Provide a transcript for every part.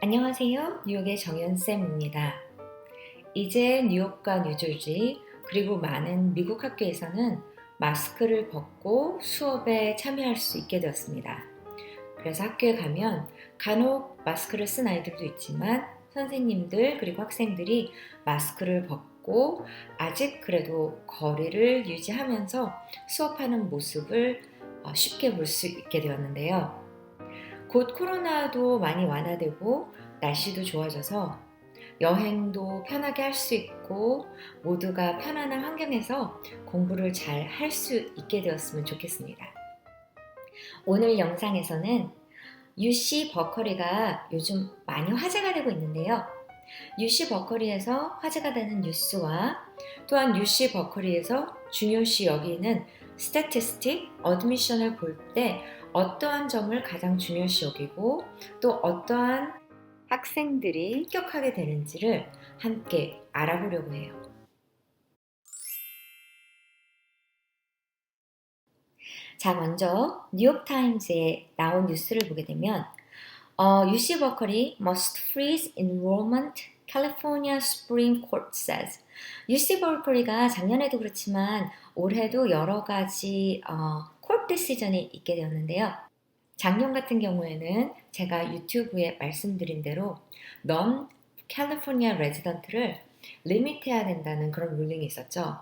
안녕하세요. 뉴욕의 정연쌤입니다. 이제 뉴욕과 뉴저지 그리고 많은 미국 학교에서는 마스크를 벗고 수업에 참여할 수 있게 되었습니다. 그래서 학교에 가면 간혹 마스크를 쓴 아이들도 있지만 선생님들 그리고 학생들이 마스크를 벗고 아직 그래도 거리를 유지하면서 수업하는 모습을 쉽게 볼 수 있게 되었는데요. 곧 코로나도 많이 완화되고 날씨도 좋아져서 여행도 편하게 할 수 있고 모두가 편안한 환경에서 공부를 잘 할 수 있게 되었으면 좋겠습니다. 오늘 영상에서는 UC 버커리가 요즘 많이 화제가 되고 있는데요. UC 버커리에서 화제가 되는 뉴스와 또한 UC 버커리에서 중요시 여기는 스태티스틱, 어드미션을 볼 때 어떠한 점을 가장 중요시 여기고 또 어떠한 학생들이 합격하게 되는지를 함께 알아보려고 해요. 자, 먼저 뉴욕타임즈에 나온 뉴스를 보게 되면 UC 버커리 must freeze enrollment, California Supreme Court says. UC 버커리가 작년에도 그렇지만 올해도 여러 가지 court decision이 있게 되었는데요. 작년 같은 경우에는 제가 유튜브에 말씀드린 대로 non 캘리포니아 레지던트를 리미트해야 된다는 그런 룰링이 있었죠.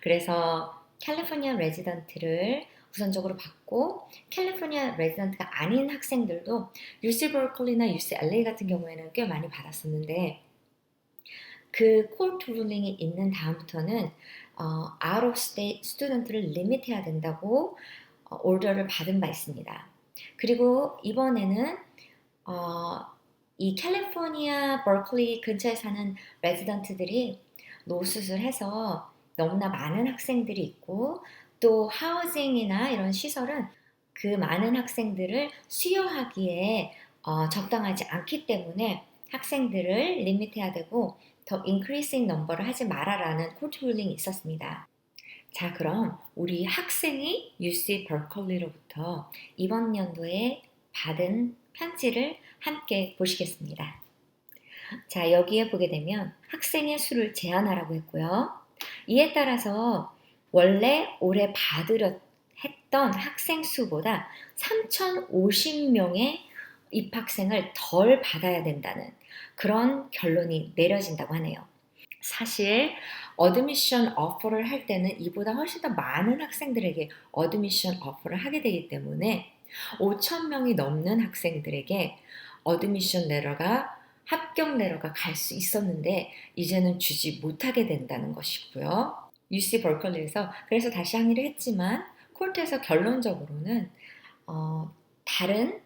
그래서 캘리포니아 레지던트를 우선적으로 받고 캘리포니아 레지던트가 아닌 학생들도 UC 버클리나 UCLA 같은 경우에는 꽤 많이 받았었는데 그 코트 룰링이 있는 다음부터는 out of state 스튜던트를 리미트해야 된다고 오더를 받은 바 있습니다. 그리고 이번에는 이 캘리포니아 버클리 근처에 사는 레지던트들이 노숙을 해서 너무나 많은 학생들이 있고 또 하우징이나 이런 시설은 그 많은 학생들을 수용하기에 적당하지 않기 때문에 학생들을 리미트해야 되고 더 increasing number를 하지 말아라는 코트 룰링이 있었습니다. 자, 그럼 우리 학생이 UC 버클리로부터 이번 연도에 받은 편지를 함께 보시겠습니다. 자, 여기에 보게 되면 학생의 수를 제한하라고 했고요. 이에 따라서 원래 올해 받으려 했던 학생 수보다 3,050명의 입학생을 덜 받아야 된다는 그런 결론이 내려진다고 하네요. 사실 어드미션 오퍼를 할 때는 이보다 훨씬 더 많은 학생들에게 어드미션 오퍼를 하게 되기 때문에 5,000명이 넘는 학생들에게 어드미션 레터가 합격 레터가 갈 수 있었는데 이제는 주지 못하게 된다는 것이고요. UC 버클리에서 그래서 다시 항의를 했지만 콜트에서 결론적으로는 다른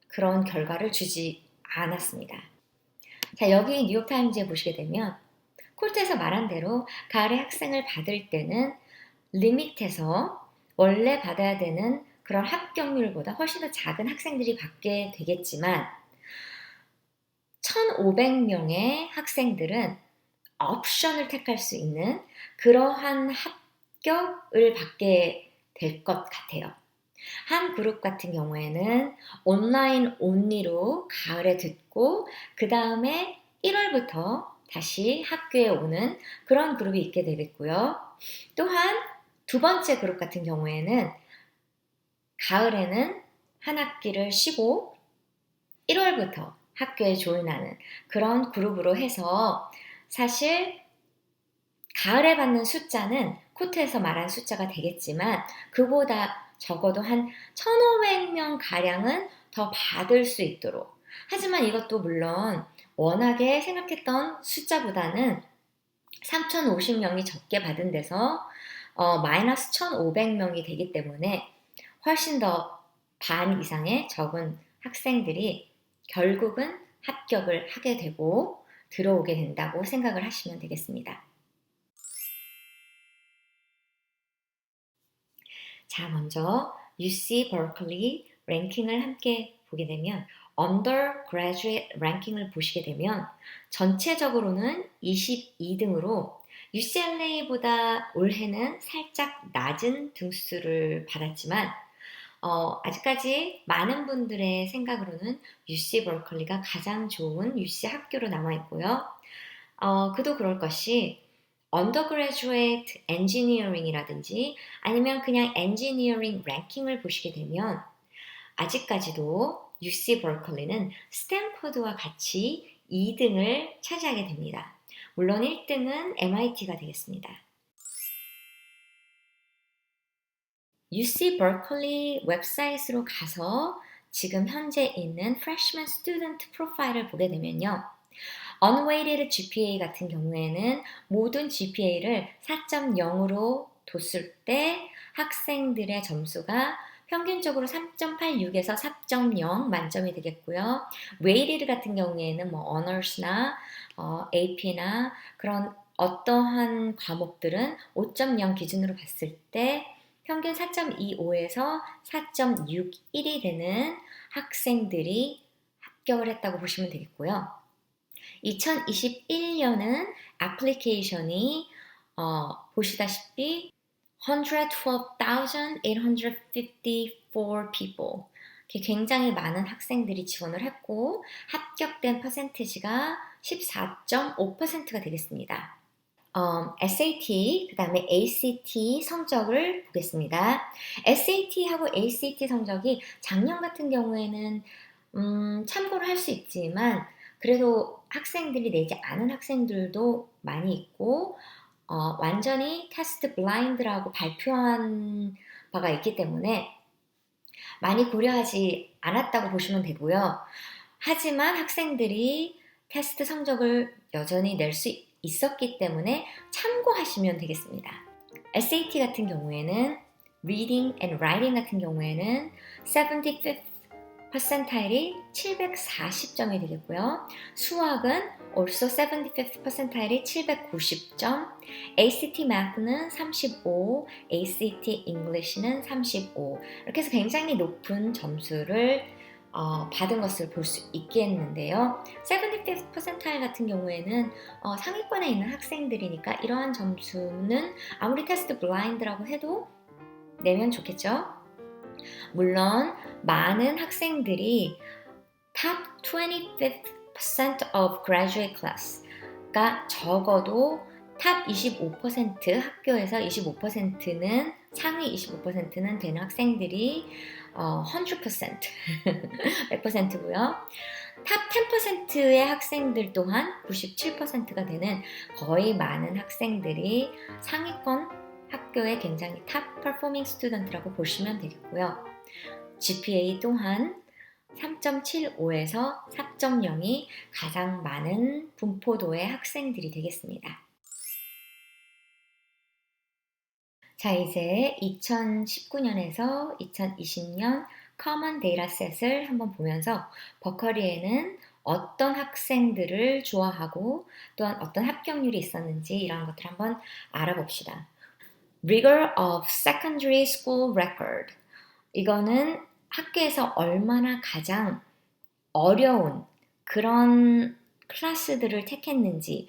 그런 결과를 주지 않았습니다. 자, 여기 뉴욕타임즈에 보시게 되면 콜트에서 말한 대로 가을에 학생을 받을 때는 리밋해서 원래 받아야 되는 그런 합격률보다 훨씬 더 작은 학생들이 받게 되겠지만 1,500명의 학생들은 옵션을 택할 수 있는 그러한 합격을 받게 될 것 같아요. 한 그룹 같은 경우에는 온라인 온리로 가을에 듣고 그 다음에 1월부터 다시 학교에 오는 그런 그룹이 있게 되겠고요. 또한 두 번째 그룹 같은 경우에는 가을에는 한 학기를 쉬고 1월부터 학교에 조인하는 그런 그룹으로 해서 사실 가을에 받는 숫자는 코트에서 말한 숫자가 되겠지만 그보다 적어도 한 1,500명 가량은 더 받을 수 있도록 하지만 이것도 물론 워낙에 생각했던 숫자보다는 3,050명이 적게 받은 데서 마이너스 1,500명이 되기 때문에 훨씬 더 반 이상의 적은 학생들이 결국은 합격을 하게 되고 들어오게 된다고 생각을 하시면 되겠습니다. 자, 먼저 UC 버클리 랭킹을 함께 보게 되면 undergraduate 랭킹을 보시게 되면 전체적으로는 22등으로 UCLA보다 올해는 살짝 낮은 등수를 받았지만 아직까지 많은 분들의 생각으로는 UC 버클리가 가장 좋은 UC 학교로 남아있고요. 그도 그럴 것이 undergraduate engineering이라든지 아니면 그냥 engineering 랭킹을 보시게 되면 아직까지도 UC 버클리는 스탠퍼드와 같이 2등을 차지하게 됩니다. 물론 1등은 MIT가 되겠습니다. UC 버클리 웹사이트로 가서 지금 현재 있는 freshman student 프로파일을 보게 되면요. unweighted GPA 같은 경우에는 모든 GPA를 4.0으로 뒀을 때 학생들의 점수가 평균적으로 3.86에서 4.0 만점이 되겠고요. weighted 같은 경우에는 뭐 honors나 AP나 그런 어떠한 과목들은 5.0 기준으로 봤을 때 평균 4.25에서 4.61이 되는 학생들이 합격을 했다고 보시면 되겠고요. 2021년은 애플리케이션이 보시다시피 112,854 people 굉장히 많은 학생들이 지원을 했고 합격된 퍼센티지가 14.5%가 되겠습니다. SAT, 그 다음에 ACT 성적을 보겠습니다. SAT하고 ACT 성적이 작년 같은 경우에는 참고를 할 수 있지만 그래도 학생들이 내지 않은 학생들도 많이 있고 완전히 테스트 블라인드라고 발표한 바가 있기 때문에 많이 고려하지 않았다고 보시면 되고요. 하지만 학생들이 테스트 성적을 여전히 낼 수 있었기 때문에 참고하시면 되겠습니다. SAT 같은 경우에는 Reading and Writing 같은 경우에는 75th 퍼센타일이 740점이 되겠고요. 수학은 also 75th 퍼센타일이 790점, ACT Math는 35, ACT English는 35 이렇게 해서 굉장히 높은 점수를 받은 것을 볼 수 있겠는데요. 75th 퍼센타일 같은 경우에는 상위권에 있는 학생들이니까 이러한 점수는 아무리 테스트 블라인드라고 해도 내면 좋겠죠. 물론 많은 학생들이 top 25% of graduate class가 적어도 top 25% 학교에서 25%는 상위 25%는 되는 학생들이 100% 100%고요. top 10%의 학생들 또한 97%가 되는 거의 많은 학생들이 상위권 학교의 굉장히 탑 퍼포밍 스튜던트라고 보시면 되겠고요. GPA 또한 3.75에서 4.0이 가장 많은 분포도의 학생들이 되겠습니다. 자, 이제 2019년에서 2020년 커먼 데이터셋을 한번 보면서 버커리에는 어떤 학생들을 좋아하고 또한 어떤 합격률이 있었는지 이런 것들을 한번 알아봅시다. Rigor of Secondary School Record. 이거는 학교에서 얼마나 가장 어려운 그런 클래스들을 택했는지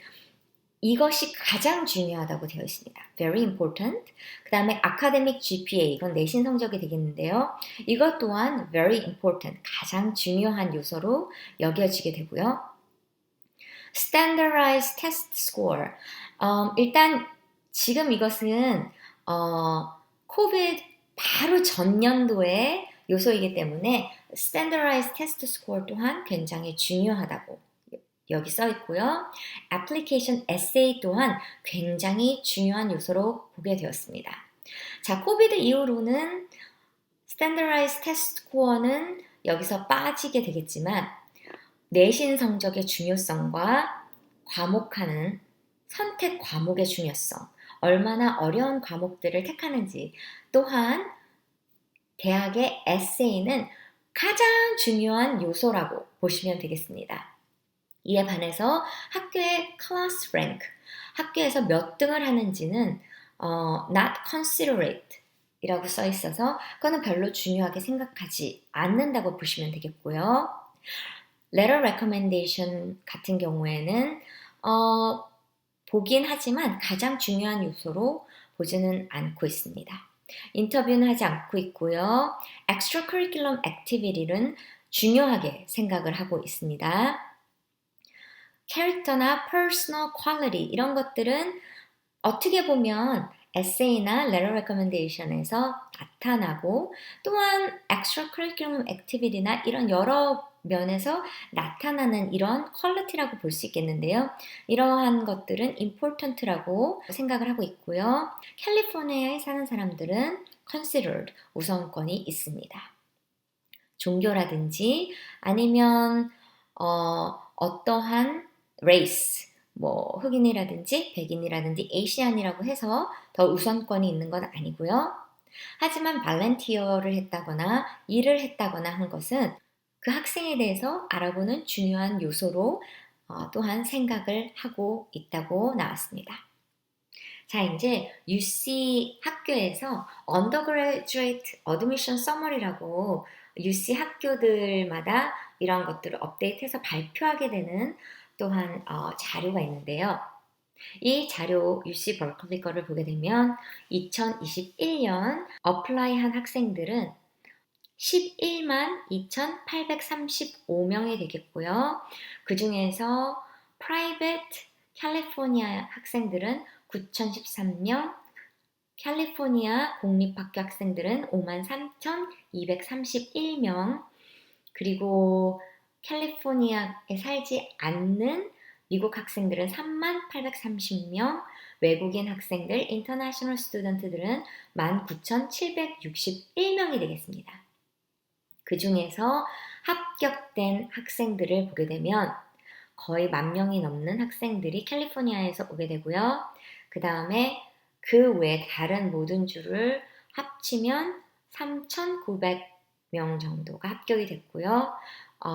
이것이 가장 중요하다고 되어 있습니다. Very important. 그 다음에 Academic GPA, 이건 내신 성적이 되겠는데요. 이것 또한 very important, 가장 중요한 요소로 여겨지게 되고요. Standardized Test Score. 일단 지금 이것은 코비드 바로 전년도의 요소이기 때문에 Standardized Test Score 또한 굉장히 중요하다고 여기 써 있고요. Application Essay 또한 굉장히 중요한 요소로 보게 되었습니다. 자, 코비드 이후로는 Standardized Test Score는 여기서 빠지게 되겠지만 내신 성적의 중요성과 과목하는 선택 과목의 중요성, 얼마나 어려운 과목들을 택하는지 또한 대학의 에세이는 가장 중요한 요소라고 보시면 되겠습니다. 이에 반해서 학교의 클래스 랭크, 학교에서 몇 등을 하는지는 not considerate 이라고 써 있어서 그거는 별로 중요하게 생각하지 않는다고 보시면 되겠고요. letter recommendation 같은 경우에는 보긴 하지만 가장 중요한 요소로 보지는 않고 있습니다. 인터뷰는 하지 않고 있고요. extra curriculum activity는 중요하게 생각을 하고 있습니다. 캐릭터나 personal quality 이런 것들은 어떻게 보면 에세이나 letter recommendation에서 나타나고 또한 extra curriculum activity나 이런 여러 면에서 나타나는 이런 퀄리티라고 볼 수 있겠는데요. 이러한 것들은 important라고 생각을 하고 있고요. 캘리포니아에 사는 사람들은 considered 우선권이 있습니다. 종교라든지 아니면 어떠한 race 뭐 흑인이라든지 백인이라든지 에이시안이라고 해서 더 우선권이 있는 건 아니고요. 하지만 발렌티어를 했다거나 일을 했다거나 한 것은 그 학생에 대해서 알아보는 중요한 요소로 또한 생각을 하고 있다고 나왔습니다. 자, 이제 UC 학교에서 Undergraduate Admission Summary라고 UC 학교들마다 이런 것들을 업데이트해서 발표하게 되는 또한 자료가 있는데요. 이 자료 UC 버클리 거를 보게 되면 2021년 어플라이한 학생들은 11만 2,835명이 되겠고요. 그 중에서 프라이빗 캘리포니아 학생들은 9,013명, 캘리포니아 공립학교 학생들은 53,231명, 그리고 캘리포니아에 살지 않는 미국 학생들은 3830명, 외국인 학생들, 인터내셔널 스튜던트들은 19,761명이 되겠습니다. 그 중에서 합격된 학생들을 보게 되면 거의 10,000명이 넘는 학생들이 캘리포니아에서 오게 되고요. 그 다음에 그 외 다른 모든 주를 합치면 3,900명 정도가 합격이 됐고요.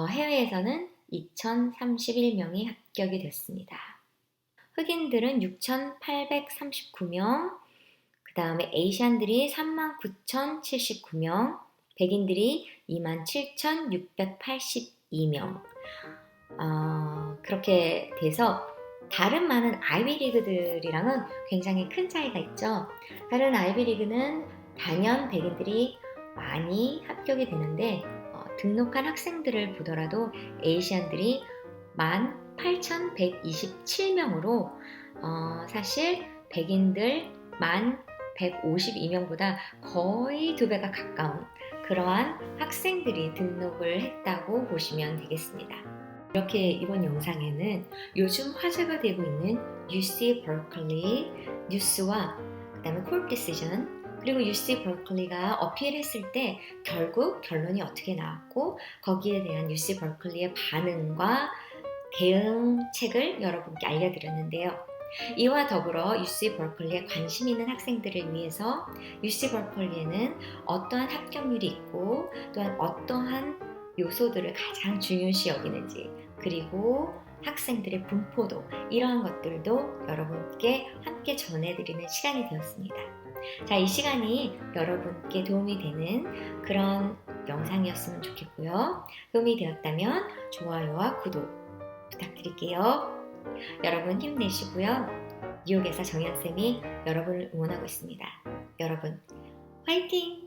해외에서는 2,031명이 합격이 됐습니다. 흑인들은 6,839명, 그 다음에 에이시안들이 39,079명, 백인들이 27,682명. 그렇게 돼서 다른 많은 아이비리그들이랑은 굉장히 큰 차이가 있죠. 다른 아이비리그는 단연 백인들이 많이 합격이 되는데 등록한 학생들을 보더라도 에이시안들이 18,127명으로 사실 백인들 1,152명보다 거의 2배가 가까운 그러한 학생들이 등록을 했다고 보시면 되겠습니다. 이렇게 이번 영상에는 요즘 화제가 되고 있는 UC 버클리 뉴스와 그 다음에 콜 디시전 그리고 UC 버클리가 어필했을 때 결국 결론이 어떻게 나왔고 거기에 대한 UC 버클리의 반응과 대응책을 여러분께 알려드렸는데요. 이와 더불어 UC 버클리에 관심 있는 학생들을 위해서 UC 버클리에는 어떠한 합격률이 있고 또한 어떠한 요소들을 가장 중요시 여기는지 그리고 학생들의 분포도 이러한 것들도 여러분께 함께 전해드리는 시간이 되었습니다. 자, 이 시간이 여러분께 도움이 되는 그런 영상이었으면 좋겠고요. 도움이 되었다면 좋아요와 구독 부탁드릴게요. 여러분 힘내시고요. 뉴욕에서 정연쌤이 여러분을 응원하고 있습니다. 여러분 화이팅!